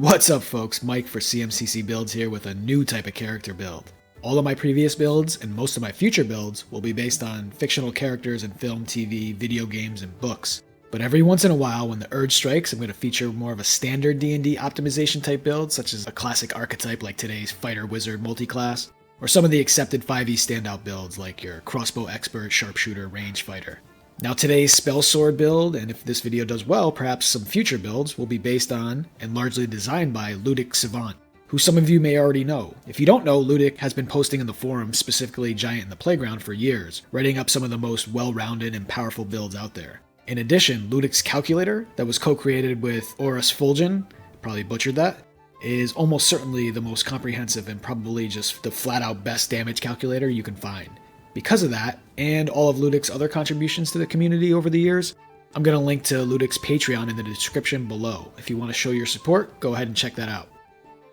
What's up folks, Mike for CMCC Builds here with a new type of character build. All of my previous builds and most of my future builds will be based on fictional characters in film, TV, video games, and books. But every once in a while, when the urge strikes, I'm going to feature more of a standard D&D optimization type build, such as a classic archetype like today's Fighter Wizard multiclass, or some of the accepted 5e standout builds like your Crossbow Expert, Sharpshooter, Range Fighter. Now today's Spellsword build, and if this video does well, perhaps some future builds, will be based on and largely designed by Ludic Savant, who some of you may already know. If you don't know, Ludic has been posting in the forums, specifically Giant in the Playground, for years, writing up some of the most well-rounded and powerful builds out there. In addition, Ludic's calculator, that was co-created with Orus Fulgen, probably butchered that, is almost certainly the most comprehensive and probably just the flat-out best damage calculator you can find. Because of that, and all of Ludic's other contributions to the community over the years, I'm going to link to Ludic's Patreon in the description below. If you want to show your support, go ahead and check that out.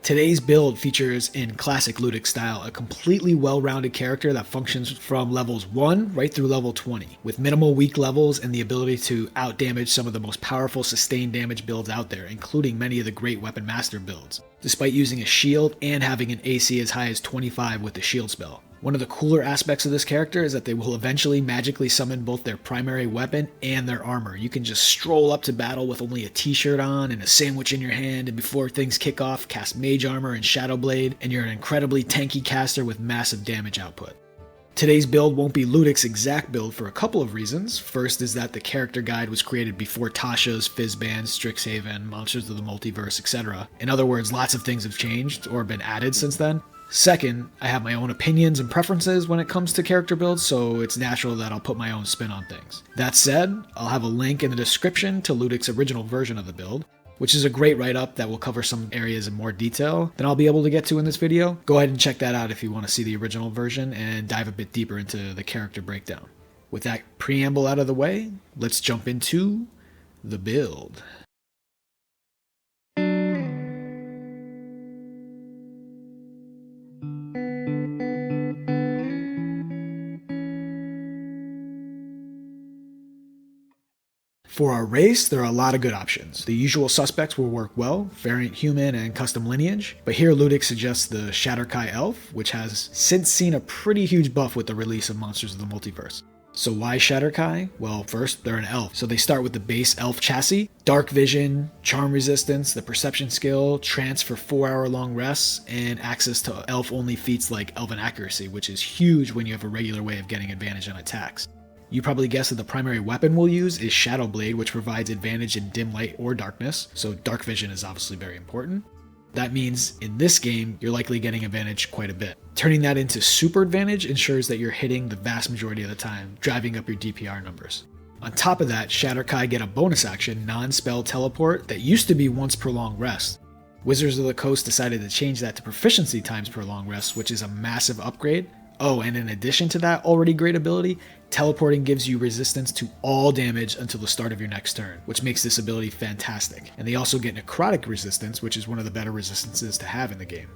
Today's build features, in classic Ludic style, a completely well-rounded character that functions from levels 1 right through level 20, with minimal weak levels and the ability to out-damage some of the most powerful sustained damage builds out there, including many of the great Weapon Master builds, despite using a shield and having an AC as high as 25 with the shield spell. One of the cooler aspects of this character is that they will eventually magically summon both their primary weapon and their armor. You can just stroll up to battle with only a t-shirt on and a sandwich in your hand, and before things kick off, cast Mage Armor and Shadow Blade, and you're an incredibly tanky caster with massive damage output. Today's build won't be Ludic's exact build for a couple of reasons. First is that the character guide was created before Tasha's, Fizzband, Strixhaven, Monsters of the Multiverse, etc. In other words, lots of things have changed or been added since then. Second, I have my own opinions and preferences when it comes to character builds, so it's natural that I'll put my own spin on things. That said, I'll have a link in the description to Ludic's original version of the build, which is a great write-up that will cover some areas in more detail than I'll be able to get to in this video. Go ahead and check that out if you want to see the original version and dive a bit deeper into the character breakdown. With that preamble out of the way, let's jump into the build. For our race, there are a lot of good options. The usual suspects will work well, variant human and custom lineage, but here Ludic suggests the Shatterkai elf, which has since seen a pretty huge buff with the release of Monsters of the Multiverse. So why Shatterkai? Well, first, they're an elf, so they start with the base elf chassis, dark vision, charm resistance, the perception skill, trance for 4-hour-long rests, and access to elf-only feats like elven accuracy, which is huge when you have a regular way of getting advantage on attacks. You probably guessed that the primary weapon we'll use is Shadow Blade, which provides advantage in dim light or darkness, so dark vision is obviously very important. That means in this game, you're likely getting advantage quite a bit. Turning that into super advantage ensures that you're hitting the vast majority of the time, driving up your DPR numbers. On top of that, Shatterkai get a bonus action, non-spell teleport, that used to be once per long rest. Wizards of the Coast decided to change that to proficiency times per long rest, which is a massive upgrade. Oh, and in addition to that already great ability, teleporting gives you resistance to all damage until the start of your next turn, which makes this ability fantastic. And they also get necrotic resistance, which is one of the better resistances to have in the game.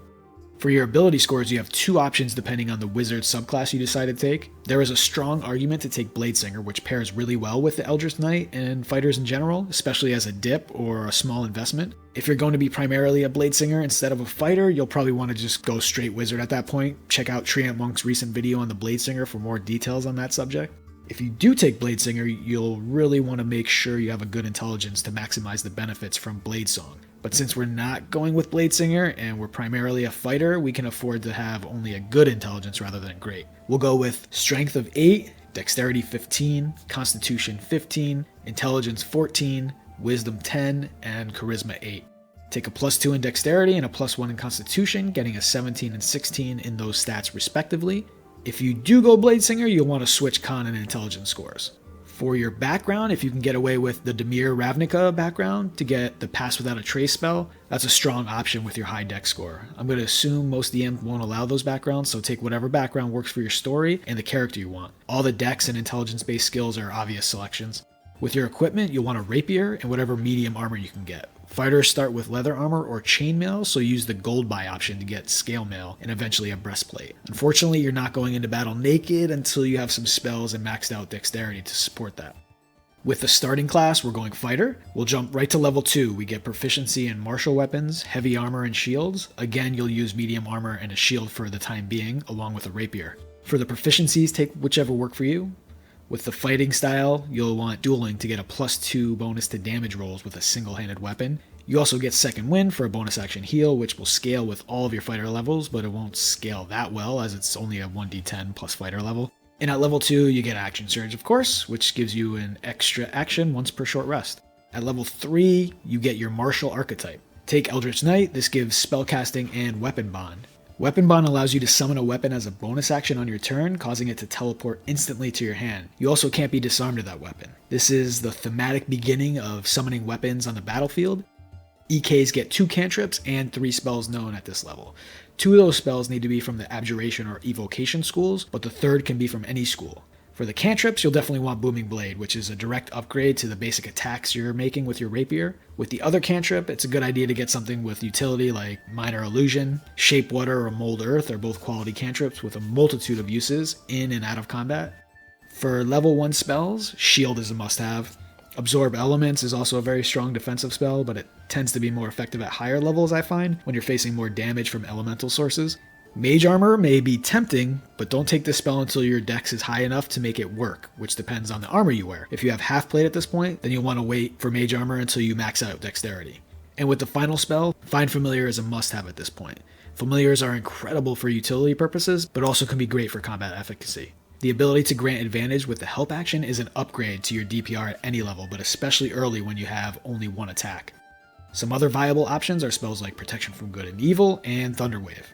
For your ability scores, you have two options depending on the wizard subclass you decide to take. There is a strong argument to take Bladesinger, which pairs really well with the Eldritch Knight and fighters in general, especially as a dip or a small investment. If you're going to be primarily a Bladesinger instead of a fighter, you'll probably want to just go straight wizard at that point. Check out Treant Monk's recent video on the Bladesinger for more details on that subject. If you do take Bladesinger, you'll really want to make sure you have a good intelligence to maximize the benefits from Bladesong. But since we're not going with Bladesinger and we're primarily a fighter, we can afford to have only a good intelligence rather than great. We'll go with Strength of 8, Dexterity 15, Constitution 15, Intelligence 14, Wisdom 10, and Charisma 8. Take a +2 in Dexterity and a +1 in Constitution, getting a 17 and 16 in those stats respectively. If you do go Bladesinger, you'll want to switch Con and Intelligence scores. For your background, if you can get away with the Demir Ravnica background to get the Pass Without a Trace spell, that's a strong option with your high dex score. I'm going to assume most DMs won't allow those backgrounds, so take whatever background works for your story and the character you want. All the dex and intelligence-based skills are obvious selections. With your equipment, you'll want a rapier and whatever medium armor you can get. Fighters start with leather armor or chainmail, so use the gold buy option to get scale mail and eventually a breastplate. Unfortunately, you're not going into battle naked until you have some spells and maxed out dexterity to support that. With the starting class, we're going fighter. We'll jump right to level 2. We get proficiency in martial weapons, heavy armor, and shields. Again, you'll use medium armor and a shield for the time being, along with a rapier. For the proficiencies, take whichever work for you. With the fighting style, you'll want dueling to get a +2 bonus to damage rolls with a single-handed weapon. You also get second wind for a bonus action heal, which will scale with all of your fighter levels, but it won't scale that well as it's only a 1d10 plus fighter level. And at level 2, you get Action Surge, of course, which gives you an extra action once per short rest. At level 3, you get your Martial Archetype. Take Eldritch Knight, this gives Spellcasting and Weapon Bond. Weapon Bond allows you to summon a weapon as a bonus action on your turn, causing it to teleport instantly to your hand. You also can't be disarmed of that weapon. This is the thematic beginning of summoning weapons on the battlefield. EKs get 2 cantrips and 3 spells known at this level. 2 of those spells need to be from the Abjuration or Evocation schools, but the third can be from any school. For the cantrips, you'll definitely want Booming Blade, which is a direct upgrade to the basic attacks you're making with your rapier. With the other cantrip, it's a good idea to get something with utility like Minor Illusion. Shape Water or Mold Earth are both quality cantrips with a multitude of uses in and out of combat. For level 1 spells, Shield is a must-have. Absorb Elements is also a very strong defensive spell, but it tends to be more effective at higher levels, I find, when you're facing more damage from elemental sources. Mage Armor may be tempting, but don't take this spell until your dex is high enough to make it work, which depends on the armor you wear. If you have half plate at this point, then you'll want to wait for Mage Armor until you max out Dexterity. And with the final spell, Find Familiar is a must-have at this point. Familiars are incredible for utility purposes, but also can be great for combat efficacy. The ability to grant advantage with the help action is an upgrade to your DPR at any level, but especially early when you have only one attack. Some other viable options are spells like Protection from Good and Evil and Thunderwave.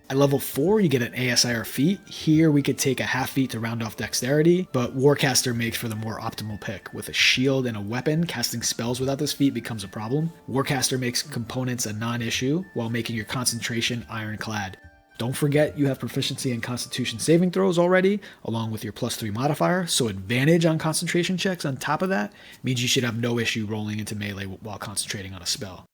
At level 4, you get an ASIR feat. Here we could take a half feat to round off Dexterity, but Warcaster makes for the more optimal pick. With a shield and a weapon, casting spells without this feat becomes a problem. Warcaster makes components a non-issue, while making your concentration ironclad. Don't forget you have proficiency in Constitution saving throws already, along with your +3 modifier, so advantage on concentration checks on top of that means you should have no issue rolling into melee while concentrating on a spell.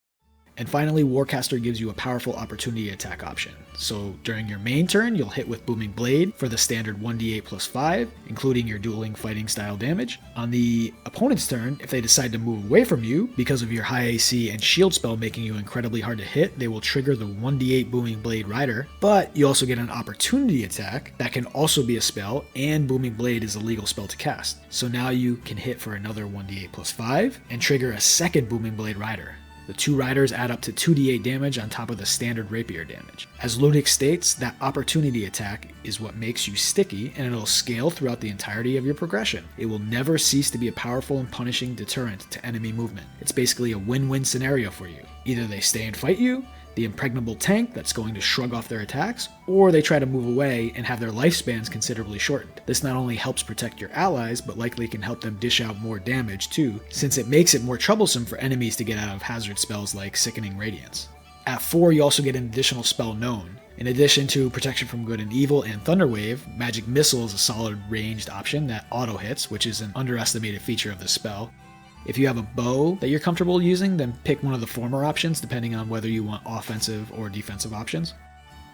And finally, Warcaster gives you a powerful opportunity attack option. So during your main turn, you'll hit with Booming Blade for the standard 1d8 plus 5, including your dueling fighting style damage. On the opponent's turn, if they decide to move away from you, because of your high AC and shield spell making you incredibly hard to hit, they will trigger the 1d8 Booming Blade Rider. But you also get an opportunity attack that can also be a spell, and Booming Blade is a legal spell to cast. So now you can hit for another 1d8 plus 5, and trigger a second Booming Blade Rider. The 2 riders add up to 2d8 damage on top of the standard rapier damage. As Ludic states, that opportunity attack is what makes you sticky, and it'll scale throughout the entirety of your progression. It will never cease to be a powerful and punishing deterrent to enemy movement. It's basically a win-win scenario for you. Either they stay and fight you, the impregnable tank that's going to shrug off their attacks, or they try to move away and have their lifespans considerably shortened. This not only helps protect your allies, but likely can help them dish out more damage too, since it makes it more troublesome for enemies to get out of hazard spells like Sickening Radiance. At 4, you also get an additional spell known. In addition to Protection from Good and Evil and Thunderwave, Magic Missile is a solid ranged option that auto-hits, which is an underestimated feature of this spell. If you have a bow that you're comfortable using, then pick one of the former options depending on whether you want offensive or defensive options.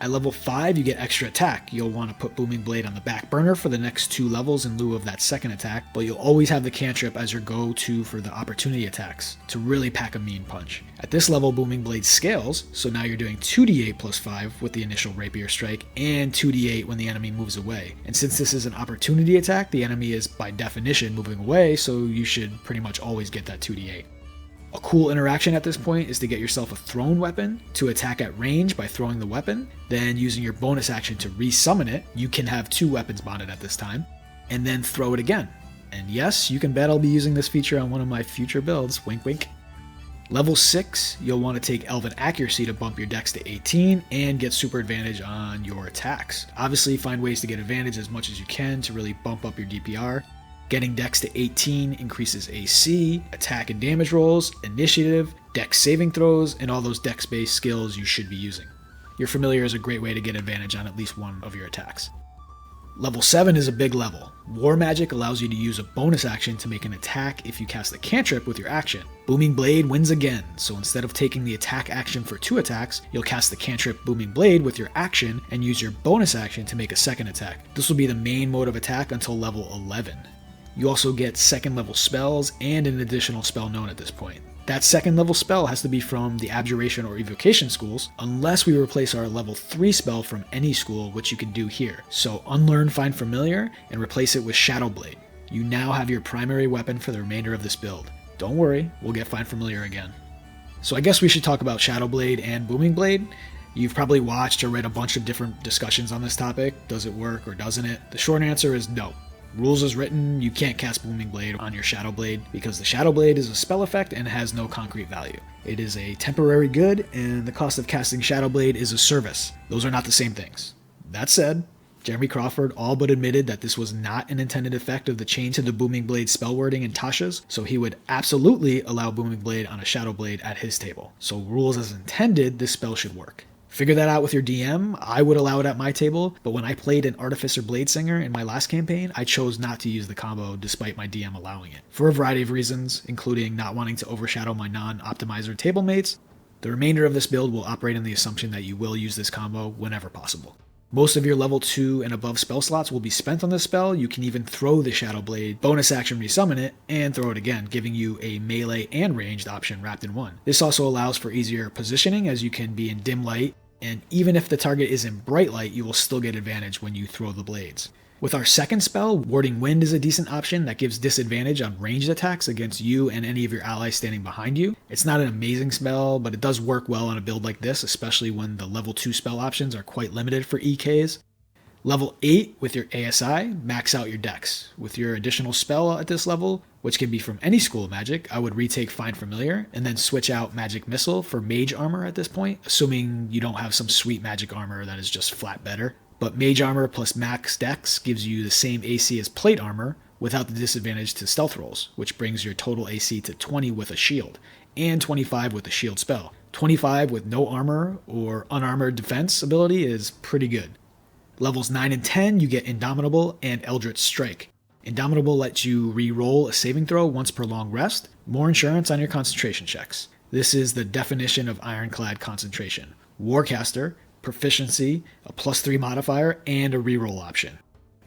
At level 5, you get extra attack. You'll want to put Booming Blade on the back burner for the next 2 levels in lieu of that second attack, but you'll always have the cantrip as your go-to for the opportunity attacks to really pack a mean punch. At this level, Booming Blade scales, so now you're doing 2d8 plus 5 with the initial rapier strike, and 2d8 when the enemy moves away. And since this is an opportunity attack, the enemy is by definition moving away, so you should pretty much always get that 2d8. A cool interaction at this point is to get yourself a thrown weapon to attack at range by throwing the weapon, then using your bonus action to resummon it. You can have 2 weapons bonded at this time, and then throw it again. And yes, you can bet I'll be using this feature on one of my future builds, wink wink. Level 6, you'll want to take Elven Accuracy to bump your dex to 18 and get super advantage on your attacks. Obviously, find ways to get advantage as much as you can to really bump up your DPR. Getting dex to 18 increases AC, attack and damage rolls, initiative, dex saving throws, and all those dex-based skills you should be using. Your familiar is a great way to get advantage on at least one of your attacks. Level 7 is a big level. War Magic allows you to use a bonus action to make an attack if you cast a cantrip with your action. Booming Blade wins again, so instead of taking the attack action for 2 attacks, you'll cast the cantrip Booming Blade with your action and use your bonus action to make a second attack. This will be the main mode of attack until level 11. You also get second level spells and an additional spell known at this point. That second level spell has to be from the Abjuration or Evocation schools, unless we replace our level 3 spell from any school, which you can do here. So unlearn Find Familiar and replace it with Shadow Blade. You now have your primary weapon for the remainder of this build. Don't worry, we'll get Find Familiar again. So I guess we should talk about Shadow Blade and Booming Blade. You've probably watched or read a bunch of different discussions on this topic. Does it work or doesn't it? The short answer is no. Rules as written, you can't cast Booming Blade on your Shadow Blade because the Shadow Blade is a spell effect and has no concrete value. It is a temporary good, and the cost of casting Shadow Blade is a service. Those are not the same things. That said, Jeremy Crawford all but admitted that this was not an intended effect of the change to the Booming Blade spell wording in Tasha's, so he would absolutely allow Booming Blade on a Shadow Blade at his table. So rules as intended, this spell should work. Figure that out with your DM. I would allow it at my table, but when I played an Artificer Bladesinger in my last campaign, I chose not to use the combo despite my DM allowing it. For a variety of reasons, including not wanting to overshadow my non-optimizer table mates, the remainder of this build will operate on the assumption that you will use this combo whenever possible. Most of your level 2 and above spell slots will be spent on this spell. You can even throw the Shadow Blade, bonus action resummon it, and throw it again, giving you a melee and ranged option wrapped in one. This also allows for easier positioning as you can be in dim light, and even if the target is in bright light, you will still get advantage when you throw the blades. With our second spell, Warding Wind is a decent option that gives disadvantage on ranged attacks against you and any of your allies standing behind you. It's not an amazing spell, but it does work well on a build like this, especially when the level 2 spell options are quite limited for EKs. Level 8, with your ASI, max out your dex. With your additional spell at this level, which can be from any school of magic, I would retake Find Familiar, and then switch out Magic Missile for Mage Armor at this point, assuming you don't have some sweet magic armor that is just flat better. But Mage Armor plus Max Dex gives you the same AC as Plate Armor, without the disadvantage to stealth rolls, which brings your total AC to 20 with a shield, and 25 with a shield spell. 25 with no armor or unarmored defense ability is pretty good. Levels 9 and 10, you get Indomitable and Eldritch Strike. Indomitable lets you re-roll a saving throw once per long rest, more insurance on your concentration checks. This is the definition of Ironclad concentration. Warcaster, proficiency, a +3 modifier, and a reroll option.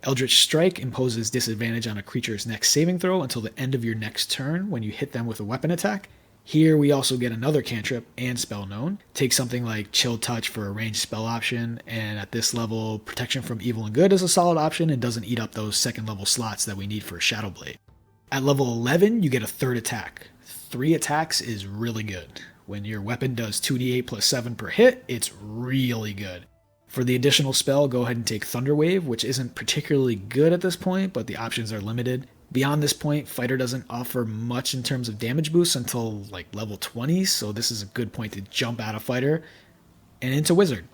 Eldritch Strike imposes disadvantage on a creature's next saving throw until the end of your next turn when you hit them with a weapon attack. Here we also get another cantrip and spell known. Take something like Chill Touch for a ranged spell option, and at this level, Protection from Evil and Good is a solid option and doesn't eat up those second level slots that we need for Shadow Blade. At level 11, you get a third attack. 3 attacks is really good. When your weapon does 2d8 plus 7 per hit, it's really good. For the additional spell, go ahead and take Thunder Wave, which isn't particularly good at this point, but the options are limited. Beyond this point, Fighter doesn't offer much in terms of damage boosts until like level 20, so this is a good point to jump out of Fighter and into Wizard.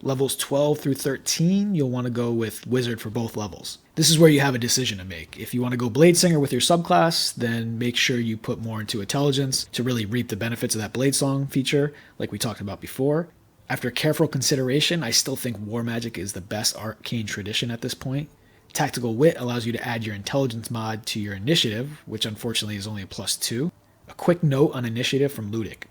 Levels 12 through 13, you'll want to go with Wizard for both levels. This is where you have a decision to make. If you want to go Bladesinger with your subclass, then make sure you put more into Intelligence to really reap the benefits of that Bladesong feature, like we talked about before. After careful consideration, I still think War Magic is the best arcane tradition at this point. Tactical Wit allows you to add your Intelligence mod to your Initiative, which unfortunately is only a +2. A quick note on Initiative from Ludic.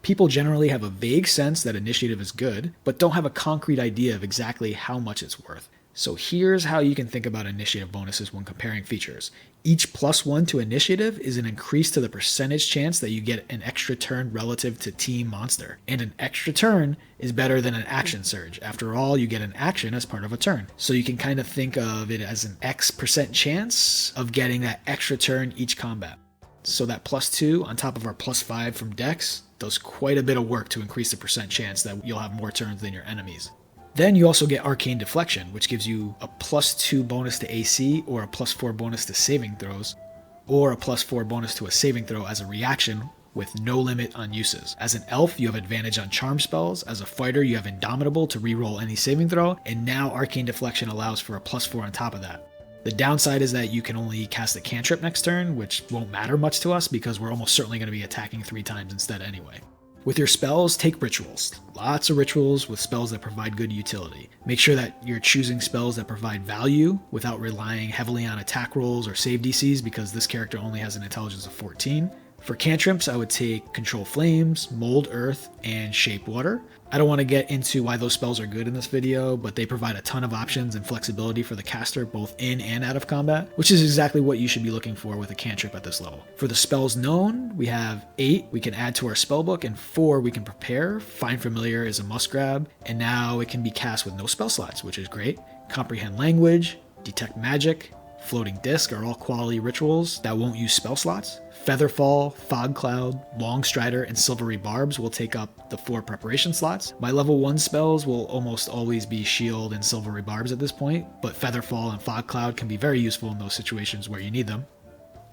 People generally have a vague sense that Initiative is good, but don't have a concrete idea of exactly how much it's worth. So here's how you can think about Initiative bonuses when comparing features. Each +1 to Initiative is an increase to the percentage chance that you get an extra turn relative to Team Monster. And an extra turn is better than an action surge. After all, you get an action as part of a turn. So you can kind of think of it as an X% chance of getting that extra turn each combat. So that +2 on top of our +5 from Dex does quite a bit of work to increase the percent chance that you'll have more turns than your enemies. Then you also get Arcane Deflection, which gives you a +2 bonus to AC or a +4 bonus to saving throws, or a +4 bonus to a saving throw as a reaction with no limit on uses. As an elf, you have advantage on charm spells. As a fighter, you have Indomitable to reroll any saving throw, and now Arcane Deflection allows for a +4 on top of that. The downside is that you can only cast a cantrip next turn, which won't matter much to us because we're almost certainly going to be attacking 3 times instead anyway. With your spells, take rituals. Lots of rituals with spells that provide good utility. Make sure that you're choosing spells that provide value without relying heavily on attack rolls or save DCs because this character only has an intelligence of 14. For cantrips, I would take Control Flames, Mold Earth, and Shape Water. I don't want to get into why those spells are good in this video, but they provide a ton of options and flexibility for the caster both in and out of combat, which is exactly what you should be looking for with a cantrip at this level. For the spells known, we have 8 we can add to our spellbook and 4 we can prepare. Find Familiar is a must grab, and now it can be cast with no spell slots, which is great. Comprehend Language, Detect Magic, Floating Disc are all quality rituals that won't use spell slots. Featherfall, Fog Cloud, Long Strider, and Silvery Barbs will take up the 4 preparation slots. My level 1 spells will almost always be Shield and Silvery Barbs at this point, but Featherfall and Fog Cloud can be very useful in those situations where you need them.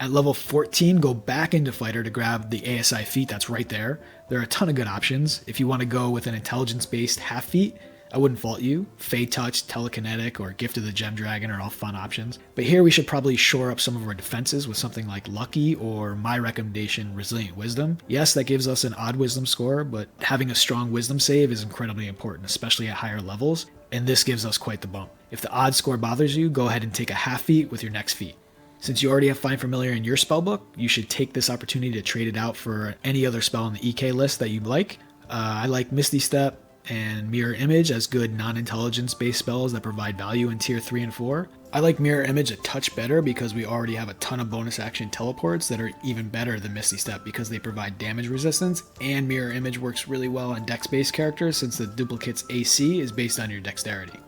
At level 14, go back into Fighter to grab the ASI feat that's right there. There are a ton of good options. If you want to go with an intelligence-based half feat, I wouldn't fault you. Fey Touch, Telekinetic, or Gift of the Gem Dragon are all fun options. But here we should probably shore up some of our defenses with something like Lucky, or my recommendation, Resilient Wisdom. Yes, that gives us an odd wisdom score, but having a strong wisdom save is incredibly important, especially at higher levels, and this gives us quite the bump. If the odd score bothers you, go ahead and take a half feat with your next feat. Since you already have Find Familiar in your spellbook, you should take this opportunity to trade it out for any other spell on the EK list that you'd like. I like Misty Step and Mirror Image as good non-intelligence based spells that provide value in tier 3 and 4. I like Mirror Image a touch better because we already have a ton of bonus action teleports that are even better than Misty Step because they provide damage resistance, and Mirror Image works really well on dex based characters since the duplicate's AC is based on your dexterity.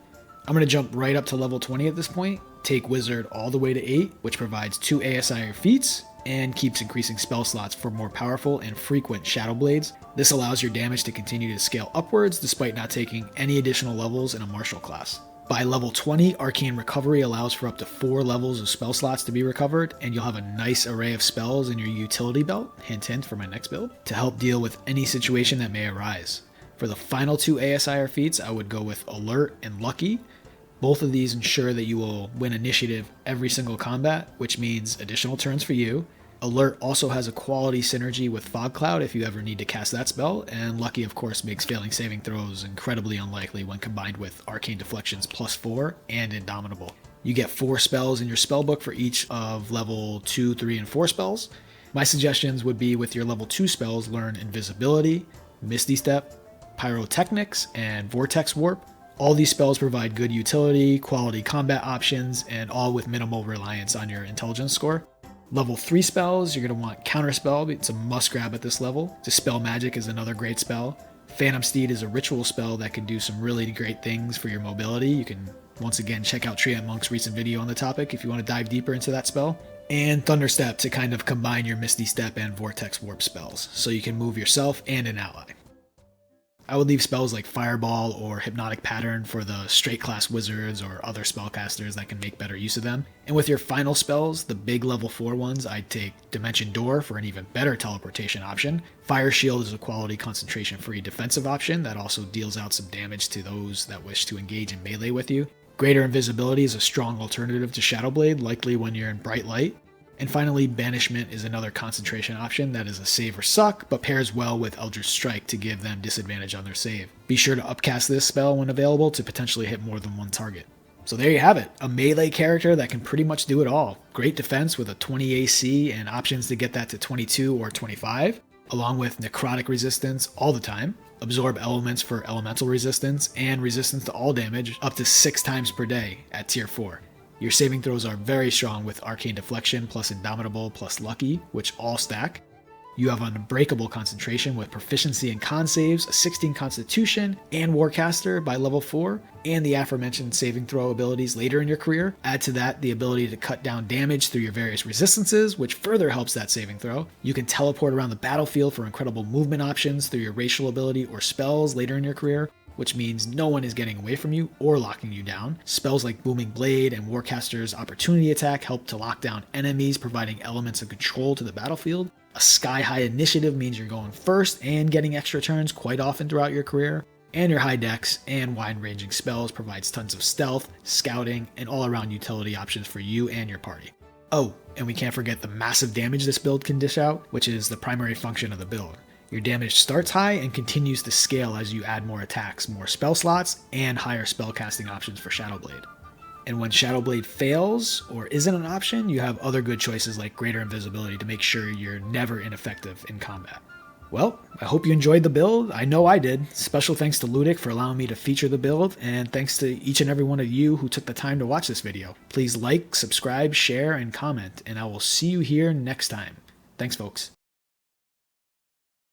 I'm going to jump right up to level 20 at this point, take Wizard all the way to 8, which provides 2 ASI or feats, and keeps increasing spell slots for more powerful and frequent Shadow Blades. This allows your damage to continue to scale upwards despite not taking any additional levels in a martial class. By level 20, Arcane Recovery allows for up to 4 levels of spell slots to be recovered, and you'll have a nice array of spells in your utility belt, hint hint for my next build, to help deal with any situation that may arise. For the final 2 ASI or feats, I would go with Alert and Lucky. Both of these ensure that you will win initiative every single combat, which means additional turns for you. Alert also has a quality synergy with Fog Cloud if you ever need to cast that spell, and Lucky of course makes failing saving throws incredibly unlikely when combined with Arcane Deflection's +4 and Indomitable. You get 4 spells in your spellbook for each of level 2, 3, and 4 spells. My suggestions would be with your level 2 spells, learn Invisibility, Misty Step, Pyrotechnics, and Vortex Warp. All these spells provide good utility, quality combat options, and all with minimal reliance on your intelligence score. Level 3 spells, you're going to want Counterspell, it's a must grab at this level. Dispel Magic is another great spell. Phantom Steed is a ritual spell that can do some really great things for your mobility. You can once again check out Treant Monk's recent video on the topic if you want to dive deeper into that spell. And Thunderstep to kind of combine your Misty Step and Vortex Warp spells, so you can move yourself and an ally. I would leave spells like Fireball or Hypnotic Pattern for the straight class wizards or other spellcasters that can make better use of them. And with your final spells, the big level 4 ones, I'd take Dimension Door for an even better teleportation option. Fire Shield is a quality concentration free defensive option that also deals out some damage to those that wish to engage in melee with you. Greater Invisibility is a strong alternative to Shadow Blade, likely when you're in bright light. And finally, Banishment is another concentration option that is a save or suck, but pairs well with Eldritch Strike to give them disadvantage on their save. Be sure to upcast this spell when available to potentially hit more than one target. So there you have it, a melee character that can pretty much do it all. Great defense with a 20 AC and options to get that to 22 or 25, along with necrotic resistance all the time, absorb elements for elemental resistance, and resistance to all damage up to 6 times per day at tier 4. Your saving throws are very strong with Arcane Deflection plus Indomitable plus Lucky, which all stack. You have Unbreakable Concentration with Proficiency in Con saves, a 16 Constitution, and Warcaster by level 4, and the aforementioned saving throw abilities later in your career. Add to that the ability to cut down damage through your various resistances, which further helps that saving throw. You can teleport around the battlefield for incredible movement options through your racial ability or spells later in your career, which means no one is getting away from you or locking you down. Spells like Booming Blade and Warcaster's Opportunity Attack help to lock down enemies, providing elements of control to the battlefield. A sky-high initiative means you're going first and getting extra turns quite often throughout your career. And your high dex and wide-ranging spells provides tons of stealth, scouting, and all-around utility options for you and your party. Oh, and we can't forget the massive damage this build can dish out, which is the primary function of the build. Your damage starts high and continues to scale as you add more attacks, more spell slots, and higher spellcasting options for Shadow Blade. And when Shadowblade fails or isn't an option, you have other good choices like greater invisibility to make sure you're never ineffective in combat. Well, I hope you enjoyed the build. I know I did. Special thanks to Ludic for allowing me to feature the build, and thanks to each and every one of you who took the time to watch this video. Please like, subscribe, share, and comment, and I will see you here next time. Thanks, folks.